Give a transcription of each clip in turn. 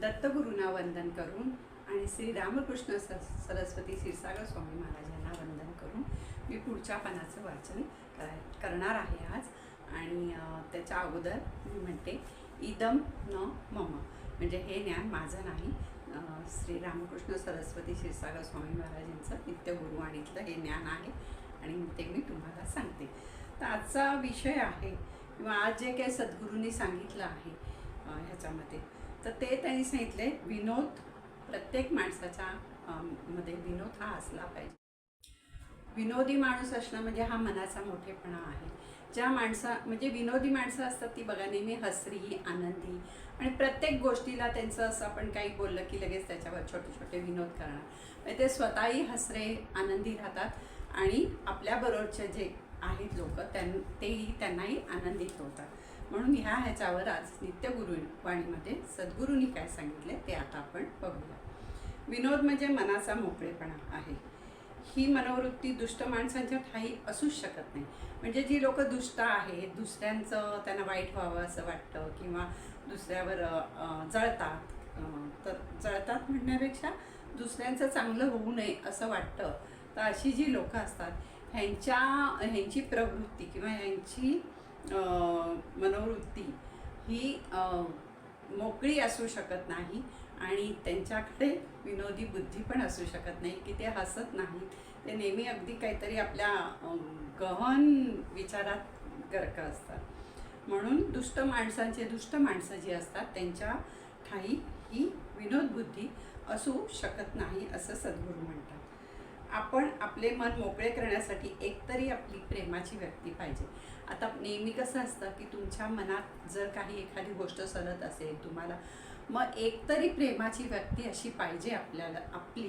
दत्तगुरूंना वंदन करून आणि श्री रामकृष्ण सरस्वती क्षीरसागर स्वामी महाराजांना वंदन करून मी पुढच्या पानाचं वाचन करणार आहे आज. आणि त्याच्या अगोदर मी म्हणते इदम न मम, म्हणजे हे ज्ञान माझं नाही, श्री रामकृष्ण सरस्वती क्षीरसागर स्वामी महाराजांचं नित्यगुरुवाणीतलं हे ज्ञान आहे आणि ते मी तुम्हाला सांगते. तर आजचा विषय आहे किंवा आज जे काही सद्गुरूंनी सांगितलं आहे ह्याच्यामध्ये, तर ते त्यांनी सांगितले विनोद प्रत्येक माणसाच्या मध्ये विनोद हा असला पाहिजे. विनोदी माणूस असणं म्हणजे हा मनाचा मोठेपणा आहे. ज्या म्हणजे विनोदी माणसं असतात ती बघा नेहमी हसरी, आनंदी आणि प्रत्येक गोष्टीला त्यांचं असं आपण काही बोललं की लगेच त्याच्यावर छोटे छोटे विनोद करणार. म्हणजे ते स्वतःही हसरे आनंदी राहतात आणि आपल्याबरोबरचे जे आहेत लोक तेही त्यांनाही आनंदित होतात. म्हणून ह्याच्यावर आज नित्यगुरुवाणीमध्ये सद्गुरूंनी काय सांगितले ते आता आपण बघूया. विनोद म्हणजे मनाचा मोकळेपणा आहे. ही मनोवृत्ती दुष्ट माणसांच्या ठाई असूच शकत नाही. म्हणजे जी लोक दुष्ट आहेत, दुसऱ्यांचं त्यांना वाईट व्हावं असं वाटतं किंवा दुसऱ्यावर जळतात, तर जळतात म्हणण्यापेक्षा दुसऱ्यांचं चांगलं होऊ नये असं वाटतं, तर अशी जी लोकं असतात ह्यांची प्रवृत्ती किंवा ह्यांची मनोवृत्ती ही मोकळी असू शकत नाही आणि त्यांच्याकडे विनोदी बुद्धी पण असू शकत नाही की ते हसत नाही. ते नेहमी अगदी काहीतरी आपल्या गहन विचारात गर्क असतात. म्हणून दुष्ट माणसं जी असतात त्यांच्या ठाई ही विनोद बुद्धी असू शकत नाही असं सद्गुरू म्हणतात. आपण आपले मन मोकळे करण्यासाठी एकतरी आपली प्रेमाची व्यक्ती पाहिजे. आता नेहमी कसं असतं की तुमच्या मनात जर काही एखादी गोष्ट सरत असेल तुम्हाला, मग एकतरी प्रेमाची व्यक्ती अशी पाहिजे आपली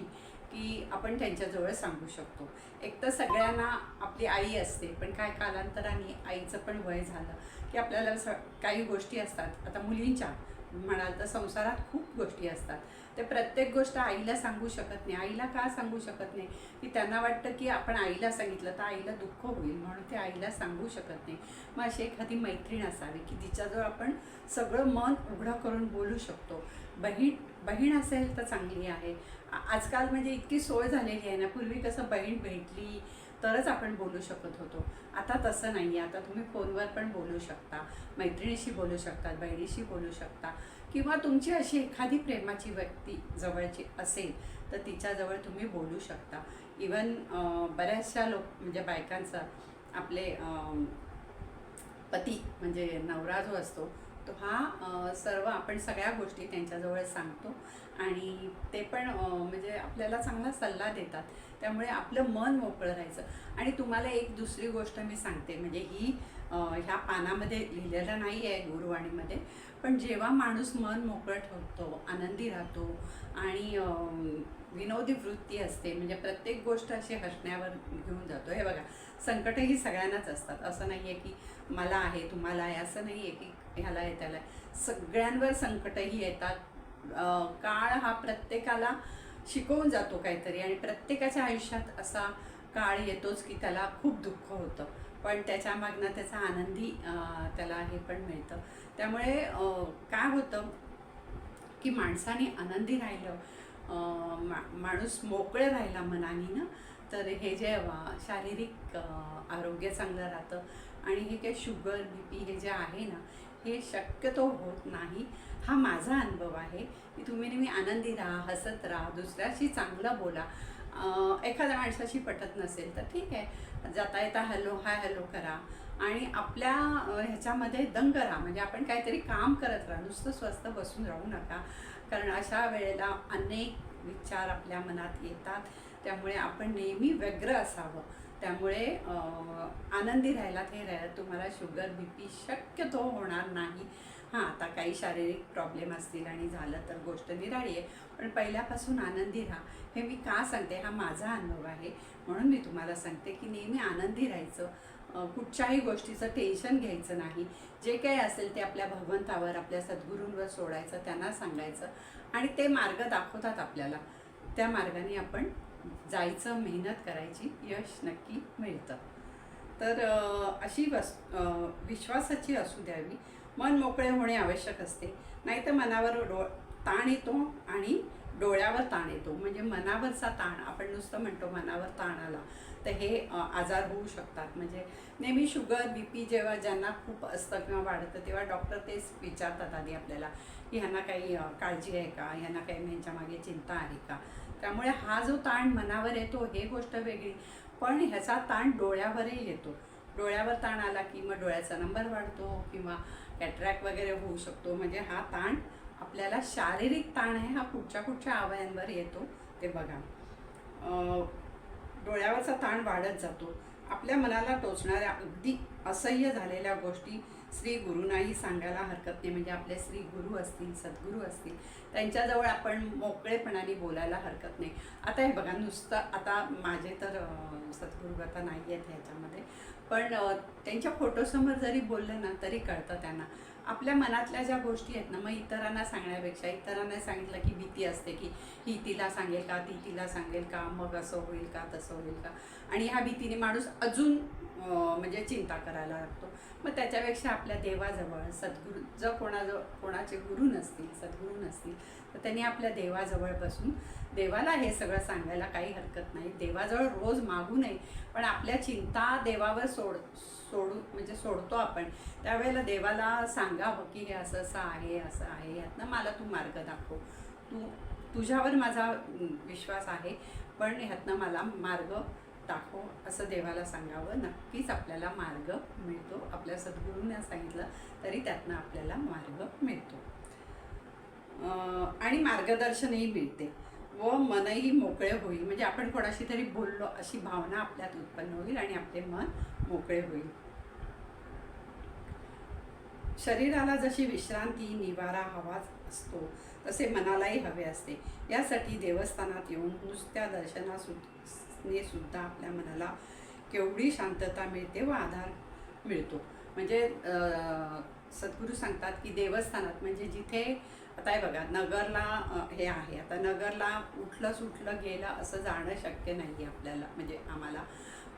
की आपण त्यांच्याजवळ सांगू शकतो. एक तर सगळ्यांना आपली आई असते, पण काय कालांतराने आईचं पण वय झालं की आपल्याला काही गोष्टी असतात. आता मुलींच्या म्हणाल तर संसारात खूप गोष्टी असतात, ते प्रत्येक गोष्ट आईला सांगू शकत नाही. आईला का सांगू शकत नाही की त्यांना वाटतं की आपण आईला सांगितलं तर आईला दुःख होईल, म्हणून ते आईला सांगू शकत नाही. मग अशी एखादी मैत्रीण असावी की तिच्याजवळ आपण सगळं मन उघडं करून बोलू शकतो. बहीण असेल तर चांगली आहे. आजकाल म्हणजे इतकी सोय झालेली आहे ना. पूर्वी कसं बहीण भेटली तरच आपण बोलू शकत होतो, आता तसं नाही आहे. आता तुम्ही फोनवर पण बोलू शकता, मैत्रिणीशी बोलू शकता, बहिणीशी बोलू शकता किंवा तुमची अशी एखादी प्रेमाची व्यक्ती जवळची असेल तर तिच्याजवळ तुम्ही बोलू शकता. इवन बऱ्याचशा म्हणजे बायकांचा आपले पती म्हणजे नवरा जो असतो तो हा सर्व आपण सगळ्या गोष्टी त्यांच्याजवळ सांगतो आणि ते पण म्हणजे आपल्याला चांगला सल्ला देतात. त्यामुळे आपलं मन मोकळं राहायचं. आणि तुम्हाला एक दुसरी गोष्ट मी सांगते, म्हणजे ही ह्या पानामध्ये लिहिलेलं नाही आहे गुरुवाणीमध्ये, पण जेव्हा माणूस मन मोकळं ठेवतो, आनंदी राहतो आणि विनोदी वृत्ती असते, म्हणजे प्रत्येक गोष्ट अशी हसण्यावर घेऊन जातो. हे बघा, संकटही सगळ्यांनाच असतात, असं नाही आहे की मला आहे तुम्हाला आहे असं नाही आहे की ह्याला आहे त्याला आहे. सगळ्यांवर संकटही येतात. काळ हा प्रत्येकाला शिकवून जातो काहीतरी आणि प्रत्येकाच्या आयुष्यात असा काळ येतोच की त्याला खूप दुःख होतं, पण त्याच्या मागनं त्याचा आनंदी त्याला हे पण मिळतं. त्यामुळे काय होतं की माणसाने आनंदी राहिलं, माणूस मोकळं राहिला मनाने ना, तर हे जे शारीरिक आरोग्य चांगलं राहतं आणि हे काही शुगर BP हे जे आहे ना हे शक्यतो होत नाही. हा माझा अनुभव आहे की तुम्ही नेहमी आनंदी राहा, हसत राहा, दुसऱ्याशी चांगलं बोला. एखाद्या माणसाशी पटत नसेल तर ठीक आहे, जाता येता हाय हॅलो करा आणि आपल्या ह्याच्यामध्ये दंग राहा. म्हणजे आपण काहीतरी काम करत राहा, नुसतं स्वस्थ बसून राहू नका, कारण अशा वेळेला अनेक विचार आपल्या मनात येतात. त्यामुळे आपण नेहमी व्यग्र असावं. त्यामुळे आनंदी राहिलात हे राहिलं तुम्हाला शुगर BP शक्यतो होणार नाही. हां, आता काही शारीरिक प्रॉब्लेम असतील आणि झालं तर गोष्ट निराळी आहे, पण पहिल्यापासून आनंदी राहा. हे मी का सांगते, हा माझा अनुभव आहे म्हणून मी तुम्हाला सांगते की नेहमी आनंदी राहायचं. कुठच्याही गोष्टीचं टेन्शन घ्यायचं नाही. जे काही असेल ते आपल्या भगवंतावर, आपल्या सद्गुरूंवर सोडायचं, त्यांना सांगायचं आणि ते मार्ग दाखवतात आपल्याला. त्या मार्गाने आपण जायचं, मेहनत करायची, यश नक्की मिळतं. तर अशी विश्वासाची असू द्यावी. मन मोकळे होणे आवश्यक असते, नाही तर मनावर ताण येतो आणि डोळ्यावर ताण येतो, म्हणजे मनावरचा ताण. आपण नुसतं म्हणतो मनावर ताण आला, तर हे आजार होऊ शकतात. म्हणजे नेहमी शुगर BP जेव्हा ज्यांना खूप असतं किंवा वाढतं, तेव्हा डॉक्टर तेच विचारतात आधी आपल्याला की ह्यांना काही काळजी आहे का, ह्यांना काही ह्यांच्या मागे चिंता आहे का. त्यामुळे हा जो ताण मनावर येतो हे गोष्ट वेगळी, पण ह्याचा ताण डोळ्यावरही येतो. डोळ्यावर ताण आला की मग डोळ्याचा नंबर वाढतो किंवा कॅटरॅक्ट वगैरे होऊ शकतो. म्हणजे हा ताण आपल्याला शारीरिक ताण आहे, हा कुठच्या अवयवांवर येतो ते बघा. डोळ्यावरचा ताण वाढत जातो. आपल्या मनाला टोचणाऱ्या अगदी असह्य झालेल्या गोष्टी श्री गुरूंनाही सांगायला हरकत नाही. म्हणजे आपले श्री गुरु असतील, सद्गुरू असतील, त्यांच्याजवळ आपण मोकळेपणाने बोलायला हरकत नाही. आता हे बघा, नुसतं आता माझे तर सद्गुरू आता नाही आहेत ह्याच्यामध्ये, पण त्यांच्या फोटोसमोर जरी बोललं ना तरी कळतं त्यांना. आपल्या मनातल्या ज्या गोष्टी आहेत ना, मग इतरांना सांगण्यापेक्षा इतरांना सांगितलं की भीती असते की ही तिला सांगेल का, ती तिला सांगेल का, मग असं होईल का, तसं होईल का, आणि ह्या भीतीने माणूस अजून म्हणजे चिंता करायला लागतो. मग त्याच्यापेक्षा आपल्या देवाजवळ सद्गुरू, जर कोणाचे गुरु नसतील, सद्गुरू नसतील, तर त्यांनी आपल्या देवाजवळ बसून देवाला हे सगळं सांगायला काही हरकत नाही. देवाजवळ रोज मागू नये, पण आपल्या चिंता देवावर म्हणजे सोडतो आपण, त्यावेळेला देवाला सांगावं की हे असं असं आहे, असं आहे, यातनं मला तू मार्ग दाखव, तुझ्यावर माझा विश्वास आहे, पण ह्यातनं मला मार्ग दाखव, असं देवाला सांगावं. नक्कीच आपल्याला मार्ग मिळतो. आपल्या सद्गुरूंना सांगितलं तरी त्यातनं आपल्याला मार्ग मिळतो आणि मार्गदर्शनही मिळते व मनही मोकळे होईल. म्हणजे आपण कोणाशी तरी बोललो अशी भावना आपल्यात उत्पन्न होईल आणि आपले मन मोकळे होईल. शरीराला जशी विश्रांती, निवारा हवा असतो, तसे मनालाही हवे असते. यासाठी देवस्थानात येऊन नुसत्या दर्शनाने सुद्धा आपल्या मनाला केवढी शांतता मिळते व आधार मिळतो. म्हणजे सद्गुरू सांगतात की देवस्थानात, म्हणजे जिथे आता हे बघा, नगरला हे आहे, आता नगरला उठलं सुटलं गेलं असं जाणं शक्य नाही आहे आपल्याला, म्हणजे आम्हाला.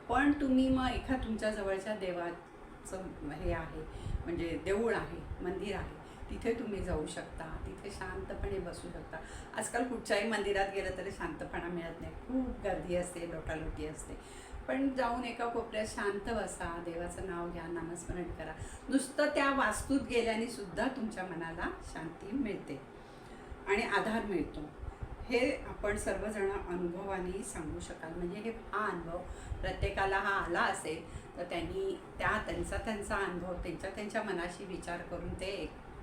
पण तुम्ही मग एका तुमच्या जवळच्या देवाचं हे आहे, म्हणजे देऊळ आहे, मंदिर आहे, तिथे तुम्ही जाऊ शकता, तिथे शांतपणे बसू शकता. आजकाल कुठच्याही मंदिरात गेलं तरी शांतपणा मिळत नाही, खूप गर्दी असते, लोटालोटी असते. पण जाऊन एका कोपऱ्यात शांत बसा, देवाचं नाव घ्या, नामस्मरण करा. नुसतं त्या वास्तूत गेल्याने सुद्धा तुमच्या मनाला शांती मिळते आणि आधार मिळतो. हे आपण सर्वजण अनुभवाने सांगू शकाल. म्हणजे हे हा अनुभव प्रत्येकाला हा आला असेल तर त्यांनी त्यांचा अनुभव त्यांच्या मनाशी विचार करून ते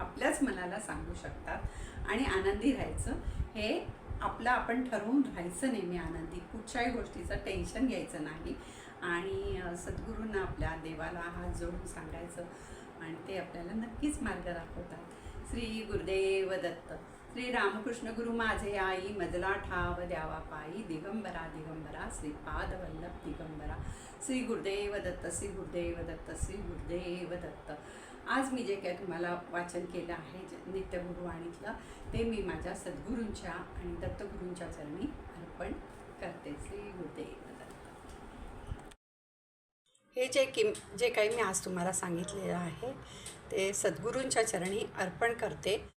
आपल्याच मनाला सांगू शकतात. आणि आनंदी राहायचं, हे आपण ठरवून राहायचं नेहमी आनंदी, कुठच्याही गोष्टीचं टेन्शन घ्यायचं नाही. आणि सद्गुरूंना, आपल्या देवाला हात जोडून सांगायचं आणि ते आपल्याला नक्कीच मार्ग दाखवतात. श्री गुरुदेव दत्त. श्री रामकृष्ण गुरु माझे आई, मजला ठाव द्यावा पायी, दिगंबरा दिगंबरा श्रीपाद वल्लभ दिगंबरा. श्री गुरुदेव दत्त, श्री गुरुदेव दत्त, श्री गुरुदेव दत्त. आज मी जे काही तुम्हाला वाचन केलं आहे नित्यगुरुवाणीतलं, ते मी माझ्या सद्गुरूंच्या आणि दत्तगुरूंच्या चरणी अर्पण करते. श्री गुरुदेव दत्त. हे जे काही मी आज तुम्हाला सांगितलेलं आहे ते सद्गुरूंच्या चरणी अर्पण करते.